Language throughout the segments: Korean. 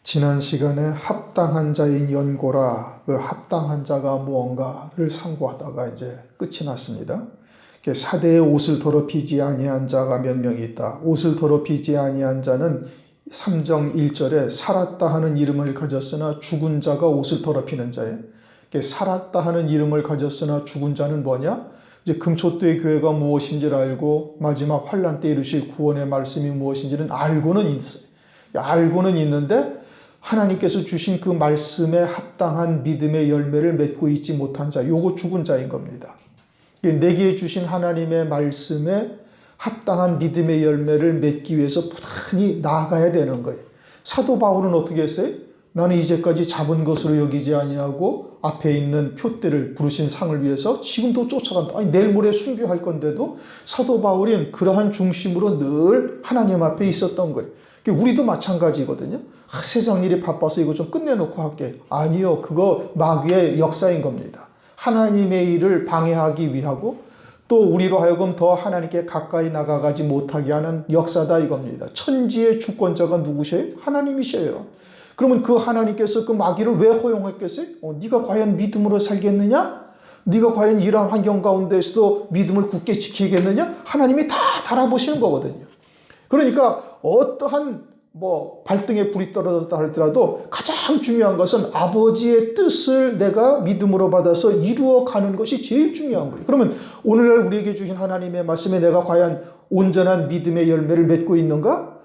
지난 시간에 합당한 자인 연고라, 그 합당한 자가 무언가를 상고하다가 이제 끝이 났습니다. 사대에 옷을 더럽히지 아니한 자가 몇 명이 있다. 옷을 더럽히지 아니한 자는 3정 1절에 살았다 하는 이름을 가졌으나 죽은 자가 옷을 더럽히는 자예요. 살았다 하는 이름을 가졌으나 죽은 자는 뭐냐? 이제 금초대의 교회가 무엇인지를 알고 마지막 환란 때 이루실 구원의 말씀이 무엇인지는 알고는 있어요. 알고는 있는데 하나님께서 주신 그 말씀에 합당한 믿음의 열매를 맺고 있지 못한 자, 요거 죽은 자인 겁니다. 내게 주신 하나님의 말씀에 합당한 믿음의 열매를 맺기 위해서 부단히 나아가야 되는 거예요. 사도 바울은 어떻게 했어요? 나는 이제까지 잡은 것으로 여기지 아니하고 앞에 있는 표대를 부르신 상을 위해서 지금도 쫓아간다. 아니, 내일 모레 순교할 건데도 사도 바울은 그러한 중심으로 늘 하나님 앞에 있었던 거예요. 우리도 마찬가지거든요. 세상 일이 바빠서 이거 좀 끝내놓고 할게. 아니요. 그거 마귀의 역사인 겁니다. 하나님의 일을 방해하기 위하고 또 우리로 하여금 더 하나님께 가까이 나가가지 못하게 하는 역사다 이겁니다. 천지의 주권자가 누구세요? 하나님이셔요. 그러면 그 하나님께서 그 마귀를 왜 허용했겠어요? 네가 과연 믿음으로 살겠느냐? 네가 과연 이러한 환경 가운데에서도 믿음을 굳게 지키겠느냐? 하나님이 다 달아보시는 거거든요. 그러니까 어떠한 발등에 불이 떨어졌다 할지라도 가장 중요한 것은 아버지의 뜻을 내가 믿음으로 받아서 이루어가는 것이 제일 중요한 거예요. 그러면 오늘날 우리에게 주신 하나님의 말씀에 내가 과연 온전한 믿음의 열매를 맺고 있는가?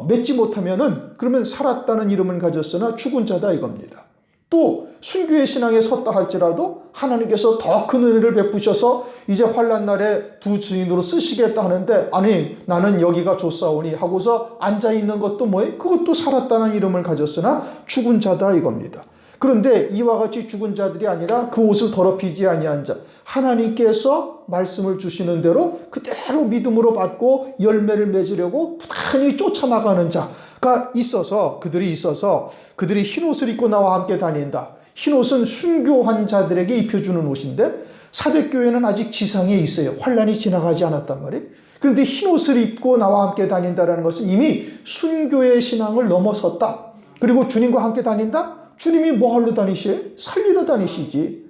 맺지 못하면은 그러면 살았다는 이름을 가졌으나 죽은 자다 이겁니다. 또 순교의 신앙에 섰다 할지라도 하나님께서 더 큰 은혜를 베푸셔서 이제 환난 날에 두 증인으로 쓰시겠다 하는데 아니 나는 여기가 좋사오니 하고서 앉아있는 것도 뭐예요? 그것도 살았다는 이름을 가졌으나 죽은 자다 이겁니다. 그런데 이와 같이 죽은 자들이 아니라 그 옷을 더럽히지 아니한 자, 하나님께서 말씀을 주시는 대로 그대로 믿음으로 받고 열매를 맺으려고 부단히 쫓아나가는 자가 있어서 그들이 흰옷을 입고 나와 함께 다닌다. 흰옷은 순교한 자들에게 입혀주는 옷인데 사대교회는 아직 지상에 있어요. 환란이 지나가지 않았단 말이에요. 그런데 흰옷을 입고 나와 함께 다닌다는 것은 이미 순교의 신앙을 넘어섰다. 그리고 주님과 함께 다닌다? 주님이 뭐 하러 다니시에요? 살리러 다니시지.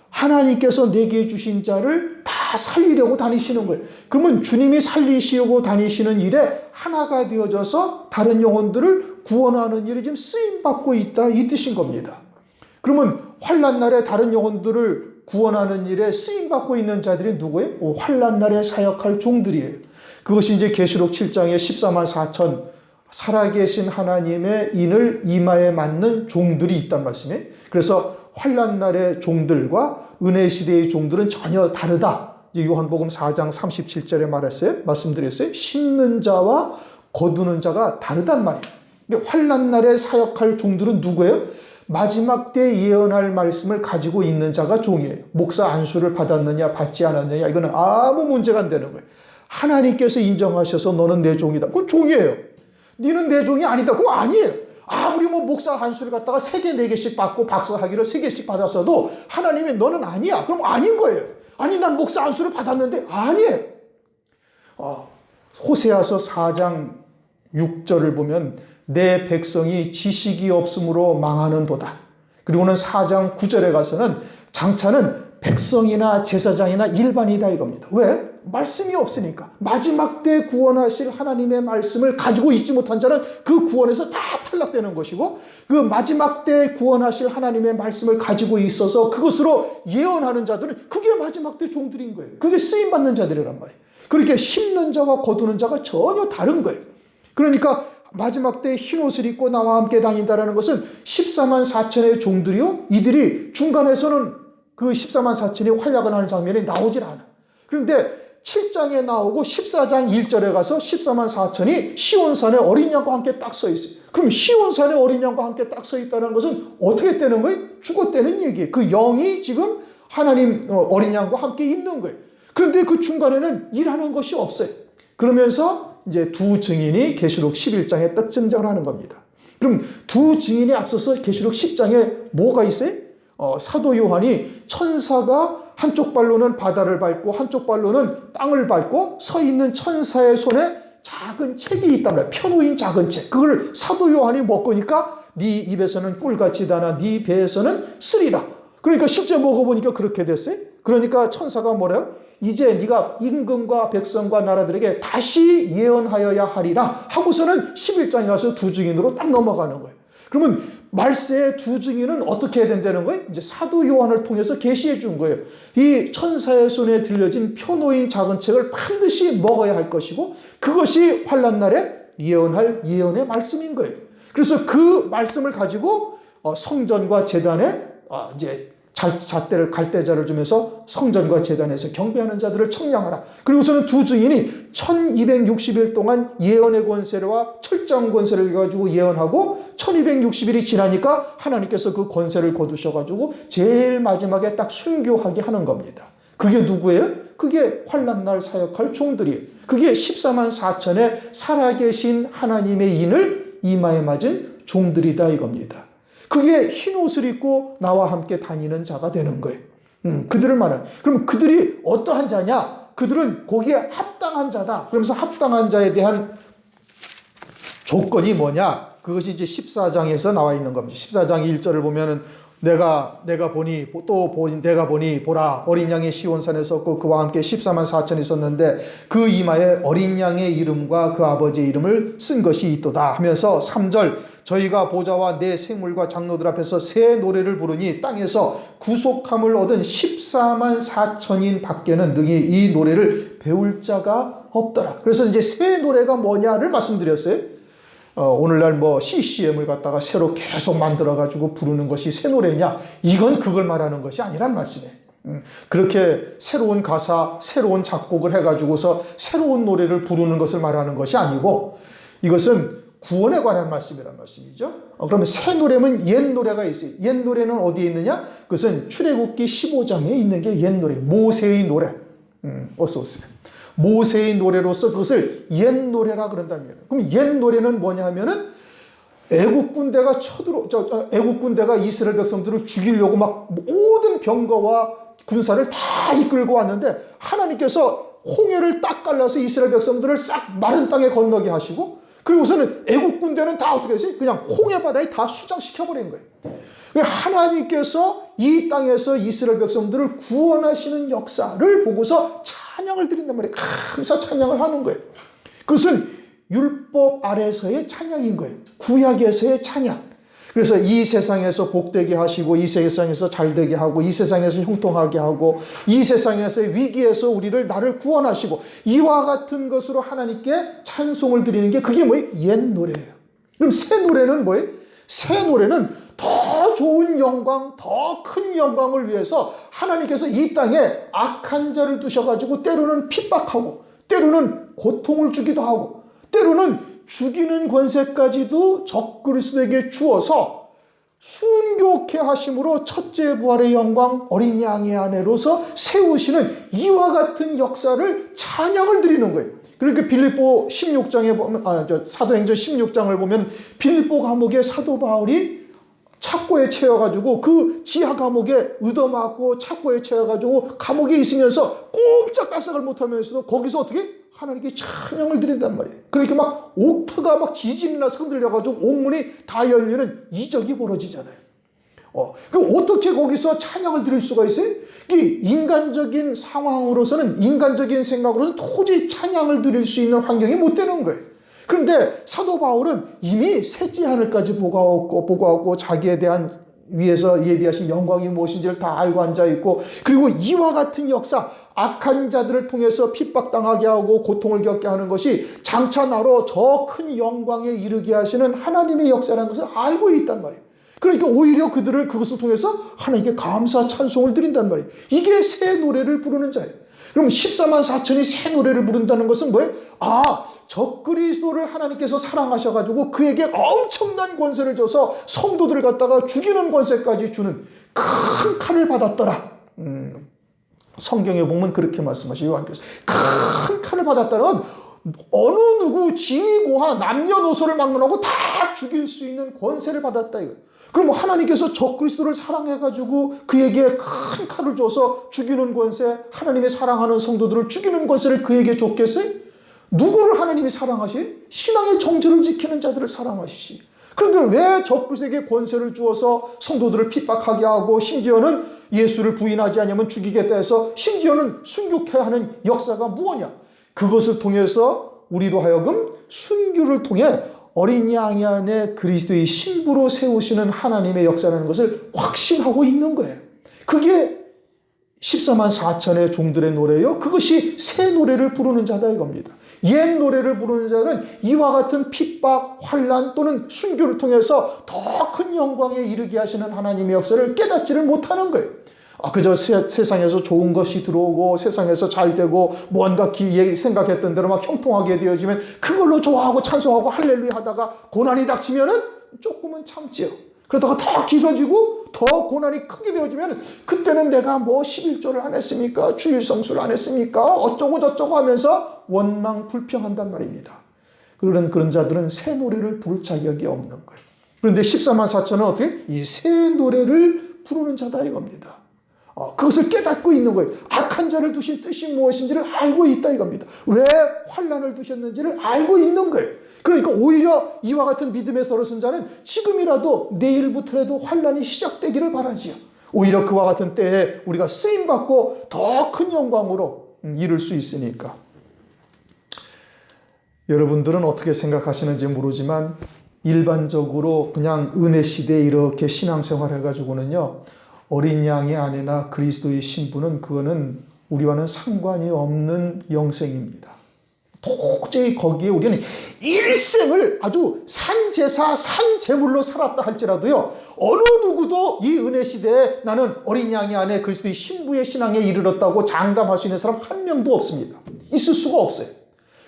하나님께서 내게 주신 자를 다 살리려고 다니시는 거예요. 그러면 주님이 살리시려고 다니시는 일에 하나가 되어져서 다른 영혼들을 구원하는 일에 지금 쓰임받고 있다 이 뜻인 겁니다. 그러면 환난 날에 다른 영혼들을 구원하는 일에 쓰임받고 있는 자들이 누구예요? 환난 날에 사역할 종들이에요. 그것이 이제 계시록 7장에 14만 4천 살아계신 하나님의 인을 이마에 맞는 종들이 있단 말씀이에요. 그래서 환난 날의 종들과 은혜 시대의 종들은 전혀 다르다. 이제 요한복음 4장 37절에 말씀드렸어요. 심는 자와 거두는 자가 다르단 말이에요. 환난 날에 사역할 종들은 누구예요? 마지막 때 예언할 말씀을 가지고 있는 자가 종이에요. 목사 안수를 받았느냐 받지 않았느냐 이거는 아무 문제가 안 되는 거예요. 하나님께서 인정하셔서 너는 내 종이다. 그건 종이에요. 너는 내 종이 아니다. 그거 아니에요. 아무리 목사 한수를 갖다가 3개, 4개씩 받고 박사학위를 3개씩 받았어도 하나님이 너는 아니야. 그럼 아닌 거예요. 아니 난 목사 한수를 받았는데 아니에요. 호세아서 4장 6절을 보면 내 백성이 지식이 없으므로 망하는도다. 그리고는 4장 9절에 가서는 장차는 백성이나 제사장이나 일반이다 이겁니다. 왜? 말씀이 없으니까. 마지막 때 구원하실 하나님의 말씀을 가지고 있지 못한 자는 그 구원에서 다 탈락되는 것이고 그 마지막 때 구원하실 하나님의 말씀을 가지고 있어서 그것으로 예언하는 자들은 그게 마지막 때 종들인 거예요. 그게 쓰임받는 자들이란 말이에요. 그렇게 심는 자와 거두는 자가 전혀 다른 거예요. 그러니까 마지막 때 흰옷을 입고 나와 함께 다닌다는 것은 14만 4천의 종들이요. 이들이 중간에서는 그 14만 4천이 활약을 하는 장면이 나오질 않아. 그런데 7장에 나오고 14장 1절에 가서 14만 4천이 시온산에 어린 양과 함께 딱 서 있어요. 그럼 시온산에 어린 양과 함께 딱 서 있다는 것은 어떻게 되는 거예요? 죽었다는 얘기예요. 그 영이 지금 하나님 어린 양과 함께 있는 거예요. 그런데 그 중간에는 일하는 것이 없어요. 그러면서 이제 두 증인이 계시록 11장에 딱 등장을 하는 겁니다. 그럼 두 증인이 앞서서 계시록 10장에 뭐가 있어요? 사도 요한이 천사가 한쪽 발로는 바다를 밟고 한쪽 발로는 땅을 밟고 서 있는 천사의 손에 작은 책이 있단 말이에요. 펴놓인 작은 책. 그걸 사도 요한이 먹으니까 네 입에서는 꿀같이 다나 네 배에서는 쓰리라. 그러니까 실제 먹어보니까 그렇게 됐어요. 그러니까 천사가 뭐래요? 이제 네가 임금과 백성과 나라들에게 다시 예언하여야 하리라 하고서는 11장에 가서 두 증인으로 딱 넘어가는 거예요. 그러면 말세의 두 증인은 어떻게 해야 된다는 거예요? 이제 사도 요한을 통해서 계시해 준 거예요. 이 천사의 손에 들려진 표놓인 작은 책을 반드시 먹어야 할 것이고 그것이 환난 날에 예언할 예언의 말씀인 거예요. 그래서 그 말씀을 가지고 성전과 제단에 이제 잣대를 갈대자를 주면서 성전과 제단에서 경배하는 자들을 청량하라. 그리고서는 두 증인이 1260일 동안 예언의 권세와 철장 권세를 가지고 예언하고 1260일이 지나니까 하나님께서 그 권세를 거두셔가지고 제일 마지막에 딱 순교하게 하는 겁니다. 그게 누구예요? 그게 환난날 사역할 종들이에요. 그게 14만 4천의 살아계신 하나님의 인을 이마에 맞은 종들이다 이겁니다. 그게 흰 옷을 입고 나와 함께 다니는 자가 되는 거예요. 그들을 말하는. 그럼 그들이 어떠한 자냐? 그들은 거기에 합당한 자다. 그러면서 합당한 자에 대한 조건이 뭐냐? 그것이 이제 14장에서 나와 있는 겁니다. 14장 1절을 보면은 내가 보니 보라 어린 양이 시온산에 섰고 그와 함께 14만 4천이 있었는데 그 이마에 어린 양의 이름과 그 아버지의 이름을 쓴 것이 있도다 하면서 3절 저희가 보좌와 내 생물과 장로들 앞에서 새 노래를 부르니 땅에서 구속함을 얻은 14만 4천인 밖에는 능히 이 노래를 배울 자가 없더라. 그래서 이제 새 노래가 뭐냐를 말씀드렸어요. 오늘날 CCM을 갖다가 새로 계속 만들어가지고 부르는 것이 새 노래냐? 이건 그걸 말하는 것이 아니란 말씀이에요. 그렇게 새로운 가사, 새로운 작곡을 해가지고서 새로운 노래를 부르는 것을 말하는 것이 아니고 이것은 구원에 관한 말씀이란 말씀이죠. 그러면 새 노래면 옛 노래가 있어요. 옛 노래는 어디에 있느냐? 그것은 출애굽기 15장에 있는 게 옛 노래, 모세의 노래. 어서 오세요. 모세의 노래로서 그것을 옛 노래라 그런답니다. 그럼 옛 노래는 뭐냐 하면은 애국 군대가 애국 군대가 이스라엘 백성들을 죽이려고 막 모든 병거와 군사를 다 이끌고 왔는데 하나님께서 홍해를 딱 갈라서 이스라엘 백성들을 싹 마른 땅에 건너게 하시고 그리고서는 애국 군대는 다 어떻게 했어요? 그냥 홍해 바다에 다 수장시켜버린 거예요. 하나님께서 이 땅에서 이스라엘 백성들을 구원하시는 역사를 보고서 찬양을 드린단 말이에요. 감사 찬양을 하는 거예요. 그것은 율법 아래서의 찬양인 거예요. 구약에서의 찬양. 그래서 이 세상에서 복되게 하시고 이 세상에서 잘되게 하고 이 세상에서 형통하게 하고 이 세상에서의 위기에서 나를 구원하시고 이와 같은 것으로 하나님께 찬송을 드리는 게 그게 뭐예요? 옛 노래예요. 그럼 새 노래는 뭐예요? 새 노래는 더 좋은 영광, 더 큰 영광을 위해서 하나님께서 이 땅에 악한 자를 두셔가지고 때로는 핍박하고 때로는 고통을 주기도 하고 때로는 죽이는 권세까지도 적그리스도에게 주어서 순교케 하심으로 첫째 부활의 영광 어린 양의 아내로서 세우시는 이와 같은 역사를 찬양을 드리는 거예요. 그러니까 빌립보 16장에 보면 사도행전 16장을 보면 빌립보 감옥에 사도 바울이 착고에 채워가지고 그 지하 감옥에 얻어맞고 착고에 채워가지고 감옥에 있으면서 꼼짝달싹을 못하면서도 거기서 어떻게 하나님께 찬양을 드린단 말이에요. 그러니까 막 옥터가 막 지진이 나서 흔들려가지고 옥문이 다 열리는 이적이 벌어지잖아요. 어떻게 거기서 찬양을 드릴 수가 있어요? 이 인간적인 상황으로서는 인간적인 생각으로는 도저히 찬양을 드릴 수 있는 환경이 못 되는 거예요. 그런데 사도 바울은 이미 셋째 하늘까지 보고하고 자기에 대한 위에서 예비하신 영광이 무엇인지를 다 알고 앉아있고 그리고 이와 같은 역사 악한 자들을 통해서 핍박당하게 하고 고통을 겪게 하는 것이 장차 나로 저 큰 영광에 이르게 하시는 하나님의 역사라는 것을 알고 있단 말이에요. 그러니까 오히려 그것을 통해서 하나님께 감사 찬송을 드린단 말이에요. 이게 새 노래를 부르는 자예요. 그럼 14만 4천이 새 노래를 부른다는 것은 뭐예요? 적그리스도를 하나님께서 사랑하셔가지고 그에게 엄청난 권세를 줘서 성도들을 갖다가 죽이는 권세까지 주는 큰 칼을 받았더라. 성경에 보면 그렇게 말씀하셔요. 요한께서 큰 칼을 받았다는 어느 누구 지위고하 남녀노소를 막론하고 다 죽일 수 있는 권세를 받았다 이거. 그럼 하나님께서 적그리스도를 사랑해가지고 그에게 큰 칼을 줘서 죽이는 권세, 하나님의 사랑하는 성도들을 죽이는 권세를 그에게 줬겠어요? 누구를 하나님이 사랑하시? 신앙의 정절을 지키는 자들을 사랑하시지. 그런데 왜 적그리스도에게 권세를 주어서 성도들을 핍박하게 하고 심지어는 예수를 부인하지 않으면 죽이겠다 해서 심지어는 순교케 하는 역사가 무엇이냐? 그것을 통해서 우리로 하여금 순교를 통해 어린 양이 안에 그리스도의 신부로 세우시는 하나님의 역사라는 것을 확신하고 있는 거예요. 그게 14만 4천의 종들의 노래요. 그것이 새 노래를 부르는 자다 이겁니다. 옛 노래를 부르는 자는 이와 같은 핍박, 환난 또는 순교를 통해서 더 큰 영광에 이르게 하시는 하나님의 역사를 깨닫지를 못하는 거예요. 그저 세상에서 좋은 것이 들어오고 세상에서 잘 되고 뭔가 생각했던 대로 막 형통하게 되어지면 그걸로 좋아하고 찬송하고 할렐루야 하다가 고난이 닥치면은 조금은 참지요. 그러다가 더 길어지고 더 고난이 크게 되어지면 그때는 내가 뭐 11조를 안 했습니까? 주일성수를 안 했습니까? 어쩌고 저쩌고 하면서 원망 불평한단 말입니다. 그런 자들은 새 노래를 부를 자격이 없는 거예요. 그런데 14만 4천은 어떻게? 이 새 노래를 부르는 자다 이겁니다. 그것을 깨닫고 있는 거예요. 악한 자를 두신 뜻이 무엇인지를 알고 있다 이겁니다. 왜 환난을 두셨는지를 알고 있는 거예요. 그러니까 오히려 이와 같은 믿음에 서러선 자는 지금이라도 내일부터라도 환난이 시작되기를 바라지요. 오히려 그와 같은 때에 우리가 쓰임받고 더 큰 영광으로 이룰 수 있으니까. 여러분들은 어떻게 생각하시는지 모르지만 일반적으로 그냥 은혜 시대에 이렇게 신앙생활 해가지고는요, 어린 양의 아내나 그리스도의 신부는 그거는 우리와는 상관이 없는 영생입니다. 도저히 거기에 우리는 일생을 아주 산제사, 산제물로 살았다 할지라도요, 어느 누구도 이 은혜 시대에 나는 어린 양의 아내 그리스도의 신부의 신앙에 이르렀다고 장담할 수 있는 사람 한 명도 없습니다. 있을 수가 없어요.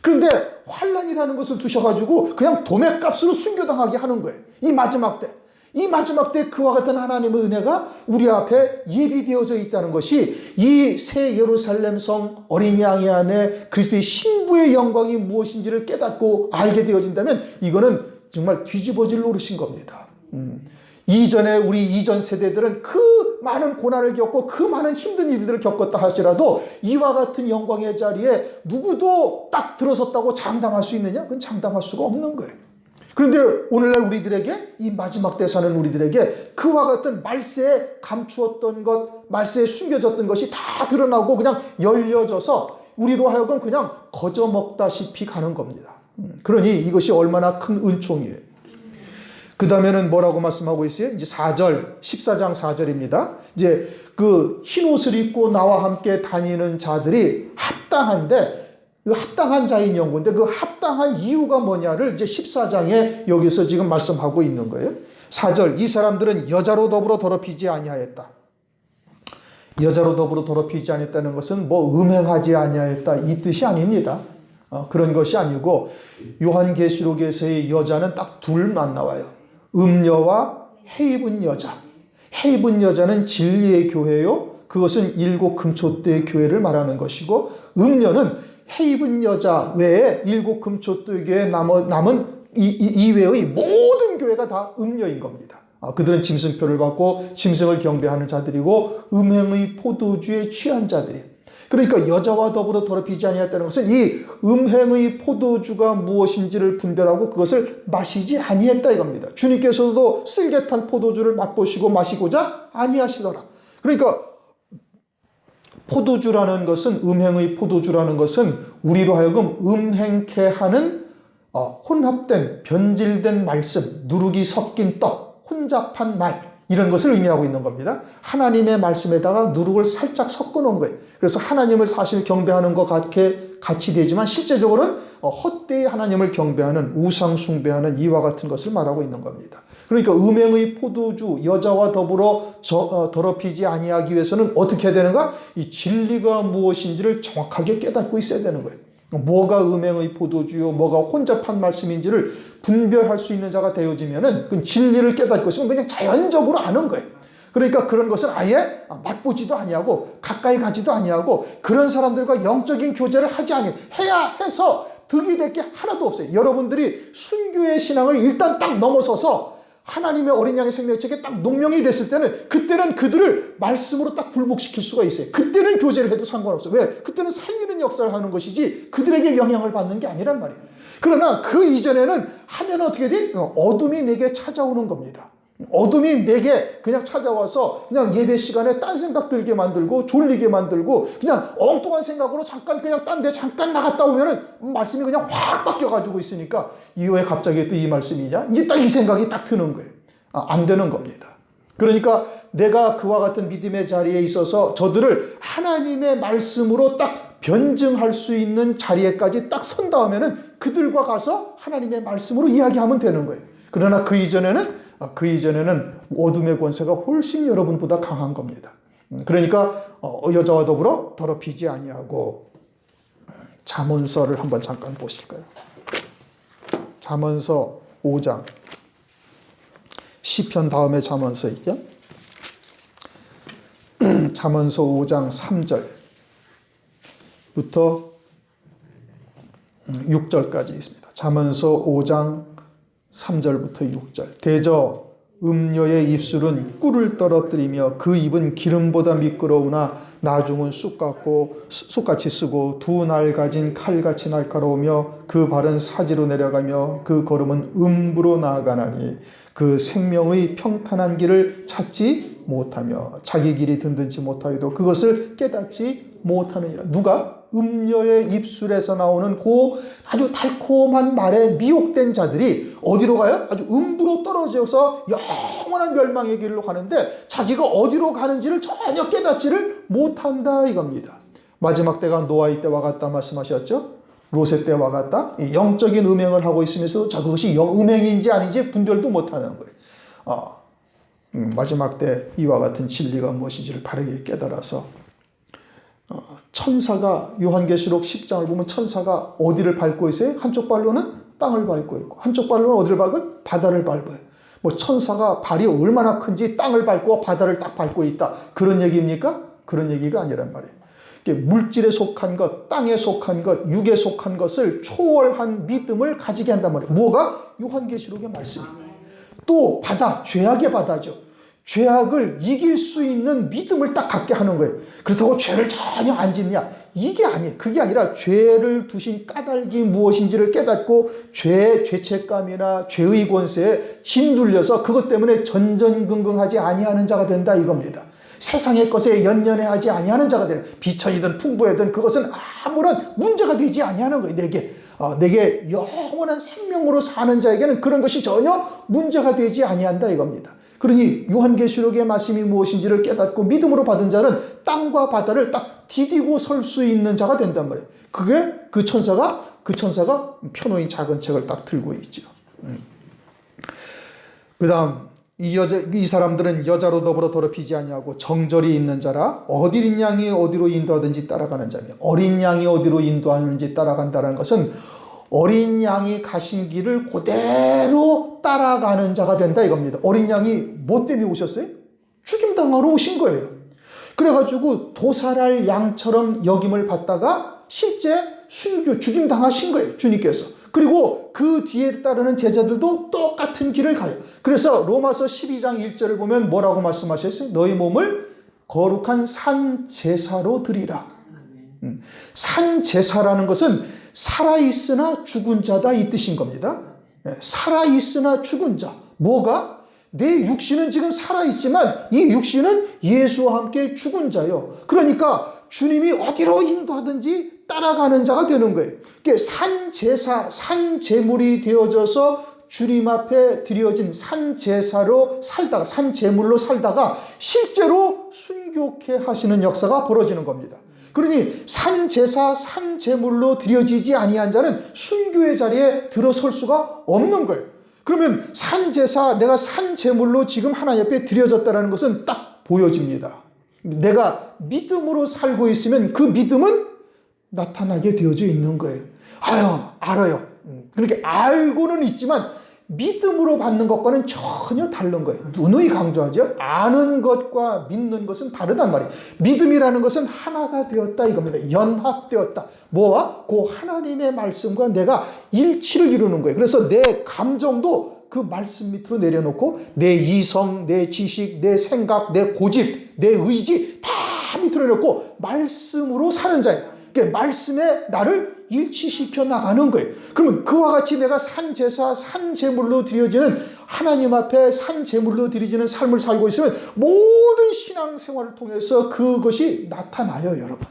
그런데 환난이라는 것을 두셔가지고 그냥 도매값으로 순교당하게 하는 거예요. 이 마지막 때. 이 마지막 때 그와 같은 하나님의 은혜가 우리 앞에 예비되어져 있다는 것이 이 새 예루살렘 성 어린 양의 안에 그리스도의 신부의 영광이 무엇인지를 깨닫고 알게 되어진다면 이거는 정말 뒤집어질 노릇인 겁니다. 이전에 우리 이전 세대들은 그 많은 고난을 겪고 그 많은 힘든 일들을 겪었다 하시라도 이와 같은 영광의 자리에 누구도 딱 들어섰다고 장담할 수 있느냐? 그건 장담할 수가 없는 거예요. 그런데 오늘날 우리들에게 이 마지막 때 사는 우리들에게 그와 같은 말세에 감추었던 것, 말세에 숨겨졌던 것이 다 드러나고 그냥 열려져서 우리로 하여금 그냥 거저먹다시피 가는 겁니다. 그러니 이것이 얼마나 큰 은총이에요. 그 다음에는 뭐라고 말씀하고 있어요? 이제 4절, 14장 4절입니다. 이제 그 흰 옷을 입고 나와 함께 다니는 자들이 합당한데 그 합당한 자인 연고인데 그 합당한 이유가 뭐냐를 이제 14장에 여기서 지금 말씀하고 있는 거예요. 4절, 이 사람들은 여자로 더불어 더럽히지 아니하였다. 여자로 더불어 더럽히지 아니했다는 것은 뭐 음행하지 아니하였다 이 뜻이 아닙니다. 그런 것이 아니고 요한계시록에서의 여자는 딱 둘만 나와요. 음녀와 해입은 여자. 해입은 여자는 진리의 교회요. 그것은 일곱 금초대의 교회를 말하는 것이고 음녀는 해입은 여자 외에 일곱 금초대 교회에 남은 이외의 모든 교회가 다 음녀인 겁니다. 그들은 짐승표를 받고 짐승을 경배하는 자들이고 음행의 포도주에 취한 자들이. 그러니까 여자와 더불어 더럽히지 아니했다는 것은 이 음행의 포도주가 무엇인지를 분별하고 그것을 마시지 아니했다 이겁니다. 주님께서도 쓸개탄 포도주를 맛보시고 마시고자 아니하시더라. 그러니까 포도주라는 것은 음행의 포도주라는 것은 우리로 하여금 음행케 하는 혼합된 변질된 말씀, 누룩이 섞인 떡, 혼잡한 말 이런 것을 의미하고 있는 겁니다. 하나님의 말씀에다가 누룩을 살짝 섞어 놓은 거예요. 그래서 하나님을 사실 경배하는 것 같이 되지만 실제적으로는 헛되이 하나님을 경배하는 우상 숭배하는 이와 같은 것을 말하고 있는 겁니다. 그러니까 음행의 포도주 여자와 더불어 더럽히지 아니하기 위해서는 어떻게 해야 되는가? 이 진리가 무엇인지를 정확하게 깨닫고 있어야 되는 거예요. 뭐가 음행의 포도주요, 뭐가 혼잡한 말씀인지를 분별할 수 있는 자가 되어지면은 그 진리를 깨닫고 있으면 그냥 자연적으로 아는 거예요. 그러니까 그런 것은 아예 맛보지도 아니하고 가까이 가지도 아니하고 그런 사람들과 영적인 교제를 하지 해야 해서 득이 될 게 하나도 없어요. 여러분들이 순교의 신앙을 일단 딱 넘어서서 하나님의 어린 양의 생명책에 딱 농명이 됐을 때는 그때는 그들을 말씀으로 딱 굴복시킬 수가 있어요. 그때는 교제를 해도 상관없어요. 왜? 그때는 살리는 역사를 하는 것이지 그들에게 영향을 받는 게 아니란 말이에요. 그러나 그 이전에는 하면 어떻게 돼? 어둠이 내게 찾아오는 겁니다. 어둠이 내게 그냥 찾아와서 그냥 예배 시간에 딴 생각 들게 만들고 졸리게 만들고 그냥 엉뚱한 생각으로 잠깐 그냥 딴 데 잠깐 나갔다 오면은 말씀이 그냥 확 바뀌어가지고 있으니까 왜 갑자기 또 이 말씀이냐? 이제 딱 이 생각이 딱 드는 거예요. 안 되는 겁니다. 그러니까 내가 그와 같은 믿음의 자리에 있어서 저들을 하나님의 말씀으로 딱 변증할 수 있는 자리에까지 딱 선 다음에는 그들과 가서 하나님의 말씀으로 이야기하면 되는 거예요. 그러나 그 이전에는 어둠의 권세가 훨씬 여러분보다 강한 겁니다. 그러니까 여자와 더불어 더럽히지 아니하고. 잠언서를 한번 잠깐 보실까요? 잠언서 5장. 시편 다음에 잠언서 있죠? 잠언서 5장 3절부터 6절까지 있습니다. 잠언서 5장 3절부터 6절. 대저 음녀의 입술은 꿀을 떨어뜨리며 그 입은 기름보다 미끄러우나 나중은 쑥같이 쓰고 두 날 가진 칼같이 날카로우며 그 발은 사지로 내려가며 그 걸음은 음부로 나아가나니 그 생명의 평탄한 길을 찾지 못하며 자기 길이 든든치 못하여도 그것을 깨닫지 못하느니라. 누가? 음녀의 입술에서 나오는 그 아주 달콤한 말에 미혹된 자들이 어디로 가요? 아주 음부로 떨어져서 영원한 멸망의 길로 가는데 자기가 어디로 가는지를 전혀 깨닫지를 못한다 이겁니다. 마지막 때가 노아의 때와 같다 말씀하셨죠? 롯의 때와 같다? 영적인 음행을 하고 있으면서도 그것이 음행인지 아닌지 분별도 못하는 거예요. 마지막 때 이와 같은 진리가 무엇인지를 바르게 깨달아서 천사가 요한계시록 10장을 보면 천사가 어디를 밟고 있어요? 한쪽 발로는 땅을 밟고 있고 한쪽 발로는 어디를 밟아요? 바다를 밟아요. 천사가 발이 얼마나 큰지 땅을 밟고 바다를 딱 밟고 있다. 그런 얘기입니까? 그런 얘기가 아니란 말이에요. 물질에 속한 것, 땅에 속한 것, 육에 속한 것을 초월한 믿음을 가지게 한단 말이에요. 뭐가? 요한계시록의 말씀이에요. 또 바다, 죄악의 바다죠. 죄악을 이길 수 있는 믿음을 딱 갖게 하는 거예요. 그렇다고 죄를 전혀 안 짓냐? 이게 아니에요. 그게 아니라 죄를 두신 까닭이 무엇인지를 깨닫고 죄책감이나 죄의 권세에 짓눌려서 그것 때문에 전전긍긍하지 아니하는 자가 된다 이겁니다. 세상의 것에 연연해하지 아니하는 자가 되는, 비천이든 풍부하든 그것은 아무런 문제가 되지 아니하는 거예요. 내게 영원한 생명으로 사는 자에게는 그런 것이 전혀 문제가 되지 아니한다 이겁니다. 그러니 요한계시록의 말씀이 무엇인지를 깨닫고 믿음으로 받은 자는 땅과 바다를 딱 디디고 설 수 있는 자가 된단 말이에요. 그게 그 천사가 펴놓인 작은 책을 딱 들고 있죠. 그 다음 이 사람들은 여자로 더불어 더럽히지 아니하고 정절이 있는 자라 어린 양이 어디로 인도하든지 따라가는 자며 어린 양이 어디로 인도하는지 따라간다는 것은 어린 양이 가신 길을 그대로 따라가는 자가 된다 이겁니다. 어린 양이 뭐 때문에 오셨어요? 죽임당하러 오신 거예요. 그래가지고 도살할 양처럼 여김을 받다가 실제 죽임당하신 거예요. 주님께서. 그리고 그 뒤에 따르는 제자들도 똑같은 길을 가요. 그래서 로마서 12장 1절을 보면 뭐라고 말씀하셨어요? 너희 몸을 거룩한 산 제사로 드리라. 산 제사라는 것은 살아있으나 죽은 자다 이 뜻인 겁니다. 살아있으나 죽은 자. 뭐가? 내 육신은 지금 살아있지만 이 육신은 예수와 함께 죽은 자요. 그러니까 주님이 어디로 인도하든지 따라가는 자가 되는 거예요. 산 제사, 산 제물이 되어져서 주님 앞에 드려진 산 제사로 살다가, 산 제물로 살다가 실제로 순교케 하시는 역사가 벌어지는 겁니다. 그러니 산 제사, 산 제물로 드려지지 아니한 자는 순교의 자리에 들어설 수가 없는 거예요. 그러면 산 제사, 내가 산 제물로 지금 하나님 앞에 드려졌다는 것은 딱 보여집니다. 내가 믿음으로 살고 있으면 그 믿음은 나타나게 되어져 있는 거예요. 알아요. 그렇게 알고는 있지만 믿음으로 받는 것과는 전혀 다른 거예요. 누누이 강조하죠. 아는 것과 믿는 것은 다르단 말이에요. 믿음이라는 것은 하나가 되었다 이겁니다. 연합되었다. 뭐와? 그 하나님의 말씀과 내가 일치를 이루는 거예요. 그래서 내 감정도 그 말씀 밑으로 내려놓고 내 이성, 내 지식, 내 생각, 내 고집, 내 의지 다 밑으로 내려놓고 말씀으로 사는 자예요. 그러니까 말씀에 나를 일치시켜 나가는 거예요. 그러면 그와 같이 내가 산제사, 산제물로 드려지는 하나님 앞에 산제물로 드려지는 삶을 살고 있으면 모든 신앙생활을 통해서 그것이 나타나요, 여러분.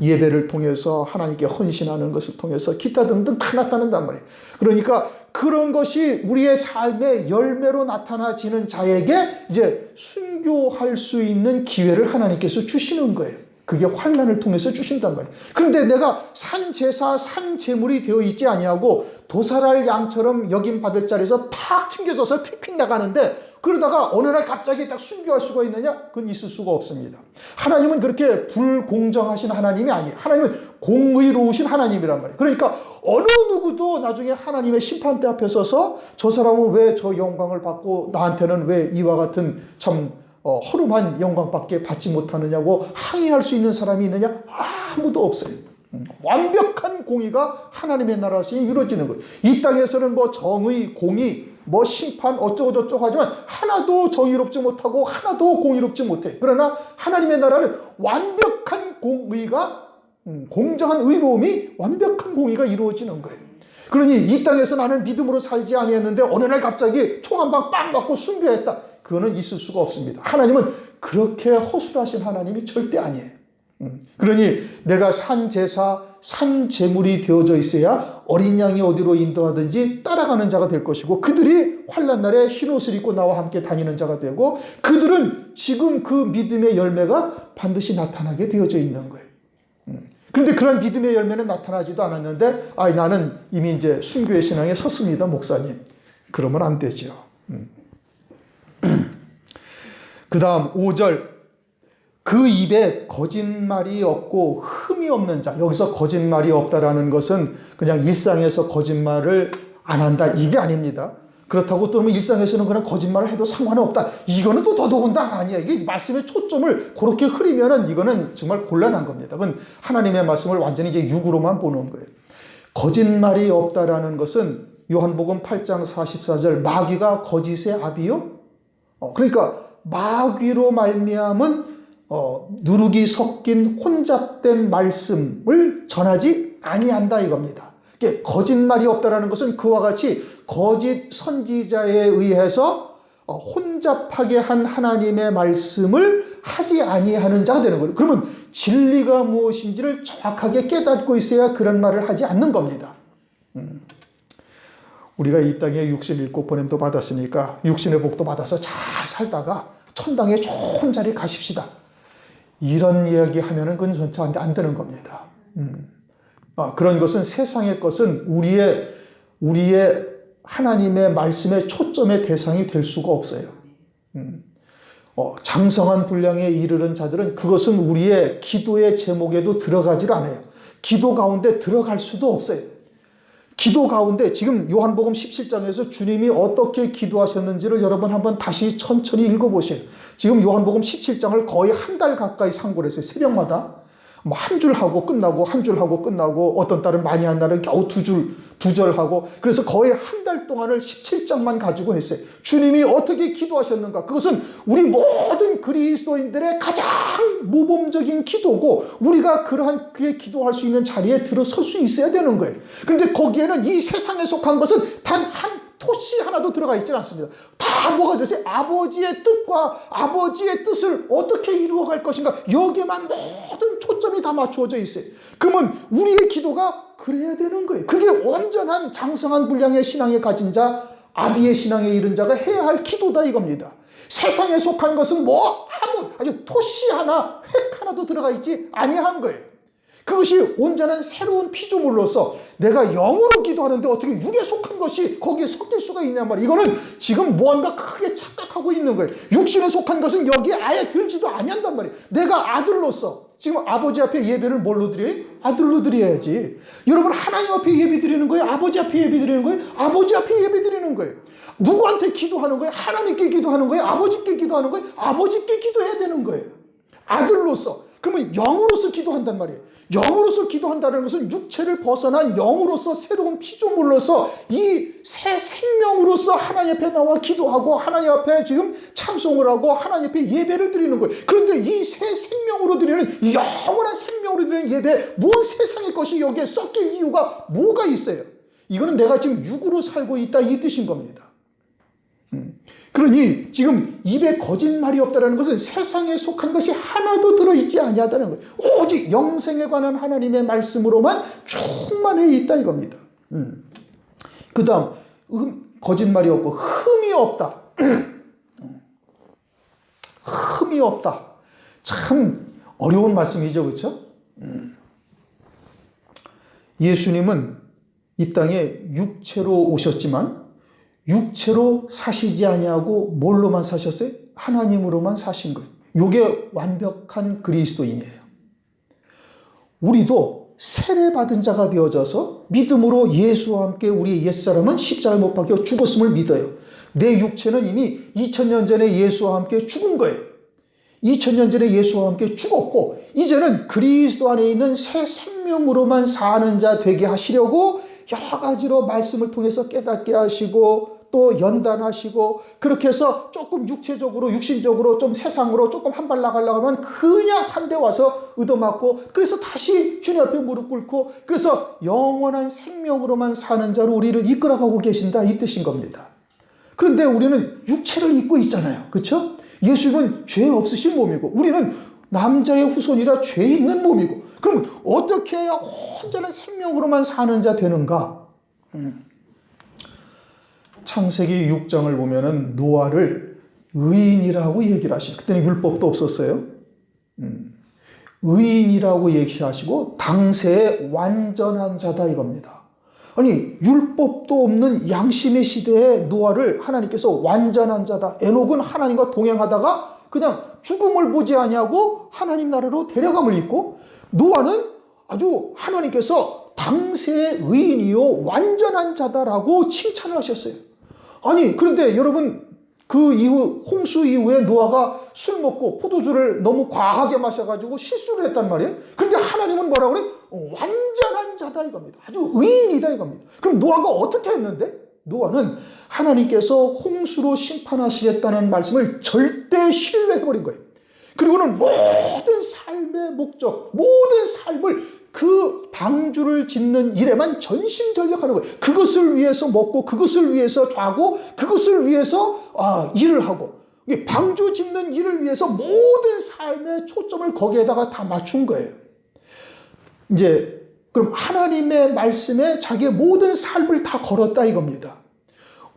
예배를 통해서 하나님께 헌신하는 것을 통해서 기타 등등 다 나타난단 말이에요. 그러니까 그런 것이 우리의 삶의 열매로 나타나지는 자에게 이제 순교할 수 있는 기회를 하나님께서 주시는 거예요. 그게 환난을 통해서 주신단 말이에요. 그런데 내가 산제사, 산제물이 되어 있지 아니하고 도살할 양처럼 여김받을 자리에서 탁 튕겨져서 휙휙 나가는데 그러다가 어느 날 갑자기 딱 순교할 수가 있느냐? 그건 있을 수가 없습니다. 하나님은 그렇게 불공정하신 하나님이 아니에요. 하나님은 공의로우신 하나님이란 말이에요. 그러니까 어느 누구도 나중에 하나님의 심판대 앞에 서서 저 사람은 왜 저 영광을 받고 나한테는 왜 이와 같은 참 허름한 영광밖에 받지 못하느냐고 항의할 수 있는 사람이 있느냐? 아무도 없어요. 완벽한 공의가 하나님의 나라에서 이루어지는 거예요. 이 땅에서는 뭐 정의, 공의, 뭐 심판 어쩌고 저쩌고 하지만 하나도 정의롭지 못하고 하나도 공의롭지 못해. 그러나 하나님의 나라는 완벽한 공의가 공정한 의로움이 완벽한 공의가 이루어지는 거예요. 그러니 이 땅에서 나는 믿음으로 살지 아니했는데 어느 날 갑자기 총 한 방 빵 맞고 순교했다. 그거는 있을 수가 없습니다. 하나님은 그렇게 허술하신 하나님이 절대 아니에요. 그러니 내가 산제사, 산제물이 되어져 있어야 어린 양이 어디로 인도하든지 따라가는 자가 될 것이고 그들이 환난 날에 흰옷을 입고 나와 함께 다니는 자가 되고 그들은 지금 그 믿음의 열매가 반드시 나타나게 되어져 있는 거예요. 그런데 그런 믿음의 열매는 나타나지도 않았는데 나는 이미 이제 순교의 신앙에 섰습니다, 목사님. 그러면 안 되죠. 그 다음 5절 그 입에 거짓말이 없고 흠이 없는 자. 여기서 거짓말이 없다라는 것은 그냥 일상에서 거짓말을 안 한다 이게 아닙니다. 그렇다고 또 일상에서는 그냥 거짓말을 해도 상관없다. 이거는 또 더더군다나 아니야. 이게 말씀의 초점을 그렇게 흐리면은 이거는 정말 곤란한 겁니다. 그건 하나님의 말씀을 완전히 이제 육으로만 보는 거예요. 거짓말이 없다라는 것은 요한복음 8장 44절 마귀가 거짓의 아비요? 그러니까 마귀로 말미암은 누룩이 섞인 혼잡된 말씀을 전하지 아니한다 이겁니다. 거짓말이 없다라는 것은 그와 같이 거짓 선지자에 의해서 혼잡하게 한 하나님의 말씀을 하지 아니하는 자가 되는 거예요. 그러면 진리가 무엇인지를 정확하게 깨닫고 있어야 그런 말을 하지 않는 겁니다. 우리가 이 땅에 육신 잃고 보냄도 받았으니까 육신의 복도 받아서 잘 살다가 천당에 좋은 자리에 가십시다. 이런 이야기 하면은 그건 전혀 안 되는 겁니다. 그런 것은 세상의 것은 우리의 하나님의 말씀의 초점의 대상이 될 수가 없어요. 장성한 분량에 이르는 자들은 그것은 우리의 기도의 제목에도 들어가질 않아요. 기도 가운데 들어갈 수도 없어요. 기도 가운데 지금 요한복음 17장에서 주님이 어떻게 기도하셨는지를 여러분 한번 다시 천천히 읽어보세요. 지금 요한복음 17장을 거의 한 달 가까이 상고를 했어요. 새벽마다. 한 줄 하고 끝나고 한 줄 하고 끝나고 어떤 달은 많이 한 날은 겨우 두 절 하고 그래서 거의 한 달 동안을 17장만 가지고 했어요. 주님이 어떻게 기도하셨는가? 그것은 우리 모든 그리스도인들의 가장 모범적인 기도고 우리가 그러한 그의 기도할 수 있는 자리에 들어설 수 있어야 되는 거예요. 그런데 거기에는 이 세상에 속한 것은 단 한 토시 하나도 들어가 있지 않습니다. 다 뭐가 되세요? 아버지의 뜻과 아버지의 뜻을 어떻게 이루어갈 것인가 여기에만 모든 초점이 다 맞추어져 있어요. 그러면 우리의 기도가 그래야 되는 거예요. 그게 온전한 장성한 분량의 신앙에 가진 자, 아비의 신앙에 이른 자가 해야 할 기도다 이겁니다. 세상에 속한 것은 아주 토시 하나, 획 하나도 들어가 있지 아니한 거예요. 그것이 온전한 새로운 피조물로서 내가 영으로 기도하는데 어떻게 육에 속한 것이 거기에 섞일 수가 있냔 말이에요. 이거는 지금 무언가 크게 착각하고 있는 거예요. 육신에 속한 것은 여기에 아예 들지도 아니한단 말이에요. 내가 아들로서 지금 아버지 앞에 예배를 뭘로 드려요? 아들로 드려야지. 여러분 하나님 앞에 예배 드리는 거예요? 아버지 앞에 예배 드리는 거예요? 아버지 앞에 예배 드리는 거예요. 누구한테 기도하는 거예요? 하나님께 기도하는 거예요? 아버지께 기도하는 거예요? 아버지께 기도해야 되는 거예요. 아들로서. 그러면 영으로서 기도한단 말이에요. 영으로서 기도한다는 것은 육체를 벗어난 영으로서 새로운 피조물로서 이 새 생명으로서 하나님 앞에 나와 기도하고 하나님 앞에 지금 찬송을 하고 하나님 앞에 예배를 드리는 거예요. 그런데 이 새 생명으로 드리는 이 영원한 생명으로 드리는 예배, 뭔 세상의 것이 여기에 섞일 이유가 뭐가 있어요? 이거는 내가 지금 육으로 살고 있다 이 뜻인 겁니다. 그러니 지금 입에 거짓말이 없다는 것은 세상에 속한 것이 하나도 들어있지 아니하다는 거예요. 오직 영생에 관한 하나님의 말씀으로만 충만해 있다 이겁니다. 그 다음 거짓말이 없고 흠이 없다. 흠이 없다. 참 어려운 말씀이죠, 그렇죠? 예수님은 이 땅에 육체로 오셨지만 육체로 사시지 아니하고 뭘로만 사셨어요? 하나님으로만 사신 거예요. 이게 완벽한 그리스도인이에요. 우리도 세례받은 자가 되어져서 믿음으로 예수와 함께 우리의 옛사람은 십자가에 못 박혀 죽었음을 믿어요. 내 육체는 이미 2000년 전에 예수와 함께 죽은 거예요. 2000년 전에 예수와 함께 죽었고 이제는 그리스도 안에 있는 새 생명으로만 사는 자 되게 하시려고 여러 가지로 말씀을 통해서 깨닫게 하시고 또 연단하시고 그렇게 해서 조금 육체적으로 육신적으로 좀 세상으로 조금 한 발 나가려고 하면 그냥 한 대 와서 얻어맞고 그래서 다시 주님 앞에 무릎 꿇고 그래서 영원한 생명으로만 사는 자로 우리를 이끌어가고 계신다 이 뜻인 겁니다. 그런데 우리는 육체를 입고 있잖아요. 그렇죠? 예수님은 죄 없으신 몸이고 우리는 남자의 후손이라 죄 있는 몸이고 그러면 어떻게 해야 온전한 생명으로만 사는 자 되는가? 창세기 6장을 보면은 노아를 의인이라고 얘기를 하시죠. 그때는 율법도 없었어요. 의인이라고 얘기하시고 당세의 완전한 자다 이겁니다. 아니 율법도 없는 양심의 시대에 노아를 하나님께서 완전한 자다. 에녹은 하나님과 동행하다가 그냥 죽음을 보지 아니하고 하나님 나라로 데려감을 입고 노아는 아주 하나님께서 당세의 의인이요 완전한 자다라고 칭찬을 하셨어요. 아니 그런데 여러분 그 이후 홍수 이후에 노아가 술 먹고 포도주를 너무 과하게 마셔가지고 실수를 했단 말이에요. 그런데 하나님은 뭐라고 그래? 완전한 자다 이겁니다. 아주 의인이다 이겁니다. 그럼 노아가 어떻게 했는데? 노아는 하나님께서 홍수로 심판하시겠다는 말씀을 절대 신뢰해버린 거예요. 그리고는 모든 삶의 목적, 모든 삶을 그 방주를 짓는 일에만 전심전력하는 거예요. 그것을 위해서 먹고 그것을 위해서 자고 그것을 위해서 일을 하고 방주 짓는 일을 위해서 모든 삶의 초점을 거기에다가 다 맞춘 거예요. 이제 그럼 하나님의 말씀에 자기의 모든 삶을 다 걸었다 이겁니다.